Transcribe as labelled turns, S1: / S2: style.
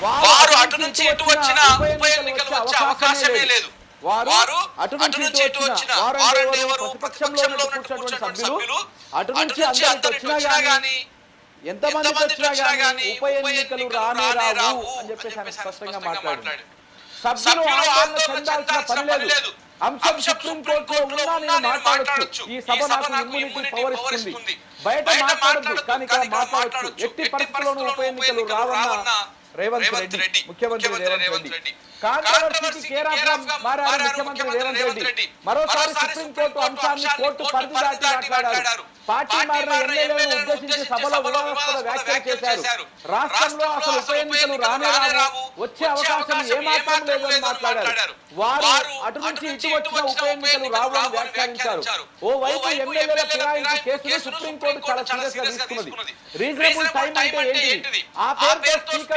S1: వారు అటు నుంచి ఇటు వచ్చిన ఉప ఎన్నికలు వచ్చే అవకాశమే లేదు. వారు అటు నుంచి ఇటు వచ్చిన వారంటే ఎవరు? ప్రతిపక్షంలో కూర్చున్నటువంటి సభ్యులు అటు నుంచి అందరికి వచ్చినా గానీ ఎంతమంది వచ్చినా గానీ ఉప ఎన్నికలు రానే రావు అని చెప్పేసి ఆయన స్పష్టంగా మాట్లాడారు. సభ్యులు ఆందోళన చెందాల్సిన పని లేదు. అంశం సుప్రీంకోర్టులో ఉన్నా నేను మాట్లాడొచ్చు. ఈ సభ నాకు ఇమ్యూనిటీ పవర్ ఇస్తుంది. బయట మాట్లాడొద్దు, కానీ ఇక్కడ మాట్లాడొచ్చు. ఎట్టి పరిస్థితుల్లోనూ ఉప ఎన్నికలు రావన్న రేవంత్ రెడ్డి, ముఖ్యమంత్రి రేవంత్ రెడ్డి కాంట్రవర్సీకి కేర్ ఆఫ్ మారారు ముఖ్యమంత్రి రేవంత్ రెడ్డి. మరోసారి సుప్రీంకోర్టు అంశాన్ని కోర్టు పరిధి దాటి మాట్లాడారు. పార్టీ మారిన ఎమ్మెల్యేలను ఉద్దేశించి సభలో వివాదాస్పద వ్యాఖ్యలు చేశారు. రాష్ట్రంలో అసలు ఉప ఎన్నికలు రానే రావు, వచ్చే అవకాశం ఏమాత్రం లేదని మాట్లాడారు. వారు అటు నుంచి ఇటు వచ్చిన ఉప ఎన్నికలు రావు అని వ్యాఖ్యానించారు. ఓవైపు ఎమ్మెల్యేల ఫిరాయింపు కేసును సుప్రీంకోర్టు చాలా సీరియస్ గా తీసుకున్నది. రీజనబుల్ టైం అంటే ఏంటి? ఆ పేరుతో స్పీకర్